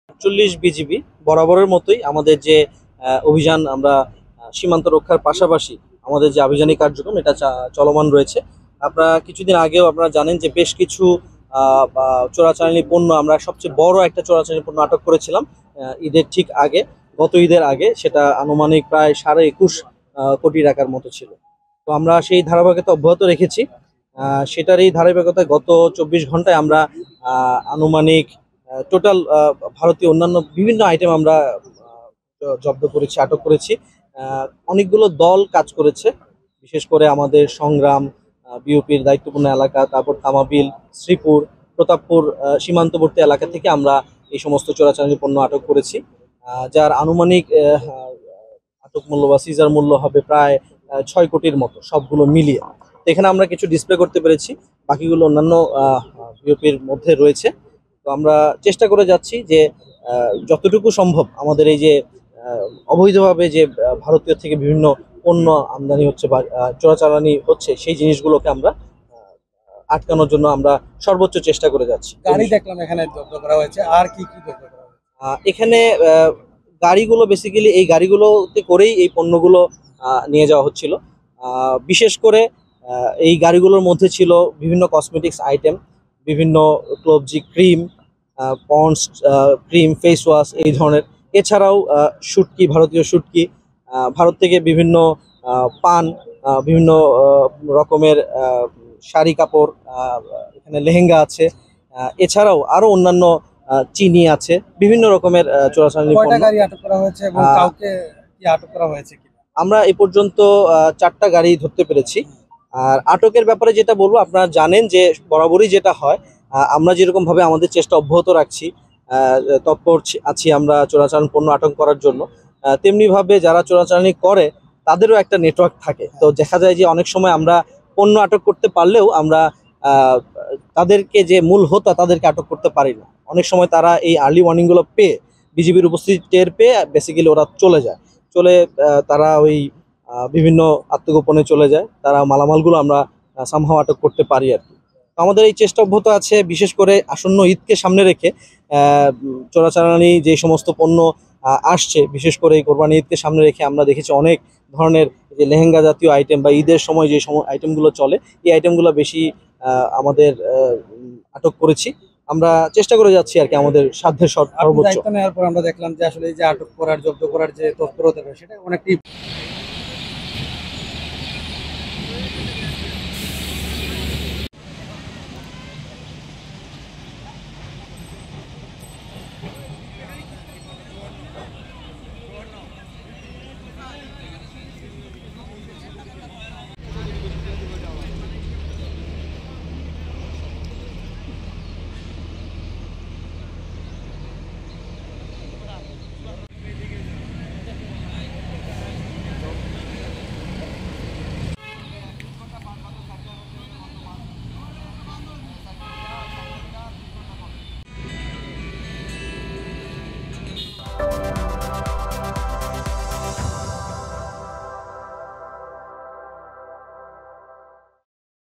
৪৮ BGB বরাবরের মতোই আমাদের যে অভিযান আমরা সীমান্ত রক্ষার পাশাপাশি আমাদের যে আভিযানিক কার্যক্রম এটা চলমান রয়েছে। আপনারা কিছুদিন আগেও আপনারা জানেন যে বেশ কিছু চোরাচালানি পণ্য আমরা সবচেয়ে বড় একটা চোরাচালানি পণ্য আটক করেছিলাম ঈদের ঠিক আগে, গত ঈদের আগে। সেটা আনুমানিক প্রায় 21.5 কোটি টাকার মতো ছিল। তো আমরা সেই ধারাবাহিকতা অব্যাহত রেখেছি। সেটারই ধারাবাহিকতায় গত 24 ঘন্টায় আমরা আনুমানিক টোটাল ভারতীয় অন্যান্য বিভিন্ন আইটেম আমরা জব্দ করেছি, আটক করেছি। অনেকগুলো দল কাজ করেছে, বিশেষ করে আমাদের সংগ্রাম, বিওপির দায়িত্বপূর্ণ এলাকা, তারপর তামাবিল, শ্রীপুর, প্রতাপপুর সীমান্তবর্তী এলাকা থেকে আমরা এই সমস্ত চোরাচালানি পণ্য আটক করেছি, যার আনুমানিক আটক মূল্য বা সিজার মূল্য হবে প্রায় 6 কোটির মতো সবগুলো মিলিয়ে। তো এখানে আমরা কিছু ডিসপ্লে করতে পেরেছি, বাকিগুলো অন্যান্য বিওপির মধ্যে রয়েছে। তো আমরা চেষ্টা করে যাচ্ছি যে যতটুকু সম্ভব আমাদের এই যে অবৈধভাবে যে ভারতীয় থেকে বিভিন্ন পণ্য আমদানি হচ্ছে বা চোরাচালানি হচ্ছে সেই জিনিসগুলোকে আমরা আটকানোর জন্য আমরা সর্বোচ্চ চেষ্টা করে যাচ্ছি। গাড়ি দেখলাম এখানে জব্দ করা হয়েছে, আর কি কি জব্দ করা হয়েছে? এখানে গাড়িগুলো বেসিক্যালি এই গাড়িগুলোতে করেই এই পণ্যগুলো নিয়ে যাওয়া হচ্ছিল। বিশেষ করে এই গাড়িগুলোর মধ্যে ছিল বিভিন্ন কসমেটিক্স আইটেম, বিভিন্ন ক্লোবজি cream, Pond's cream, face wash এই ধরনের। এছাড়াও শুটকি, ভারতীয় শুটকি, ভারত থেকে বিভিন্ন পান, বিভিন্ন রকমের শাড়ি কাপড়, এখানে লেহেঙ্গা আছে। এছাড়াও আরো অন্যান্য চিনি আছে, বিভিন্ন রকমের চোরাচালানি কয়টা পণ্য। গাড়ি আটক করা হয়েছে এবং আহ, কাউকে কি আটক করা হয়েছে কি? আমরা এ পর্যন্ত 4টা গাড়ি ধরতে পেরেছি। আর আটকের ব্যাপারে যেটা বলবো, আপনারা জানেন যে বরাবরই যেটা হয়, আমরা যেরকম ভাবে আমাদের চেষ্টা অব্যাহত রাখছি, তৎপর আছি আমরা চোরাচালান পণ্য আটক করার জন্য, তেমনি ভাবে যারা চোরাচালানি করে তাদেরও একটা নেটওয়ার্ক থাকে। তো দেখা যায় যে অনেক সময় আমরা পণ্য আটক করতে পারলেও আমরা আহ, তাদেরকে যে মূল হোতা তাদেরকে আটক করতে পারি না। অনেক সময় তারা এই আর্লি ওয়ার্নিং গুলো পেয়ে, বিজিবির উপস্থিতি টের পেয়ে বেসিক্যালি ওরা চলে যায়। চলে তারা ওই বিভিন্ন আত্মগোপনে চলে যায়, তারা মালামালগুলো আমরা সামহাও আটক করতে পারি আর কি। তো আমাদের এই চেষ্টা অব্যাহত আছে, বিশেষ করে আসন্ন ঈদকে সামনে রেখে চোরাচালানি যে সমস্ত পণ্য আসছে, বিশেষ করে এই কোরবানি ঈদকে সামনে রেখে আমরা দেখেছি অনেক ধরনের যে লেহেঙ্গা জাতীয় আইটেম বা ঈদের সময় যে সময় আইটেমগুলো চলে, এই আইটেমগুলো বেশি আমাদের আটক করেছি। আমরা চেষ্টা করে যাচ্ছি আর কি আমাদের সাধ্যের আপনি সর্বোচ্চ। দায়িত্ব নেওয়ার পর আমরা দেখলাম যে আসলে এই যে আটক করার জব্দ করার যে তৎপরতা সেটা অনেকটাই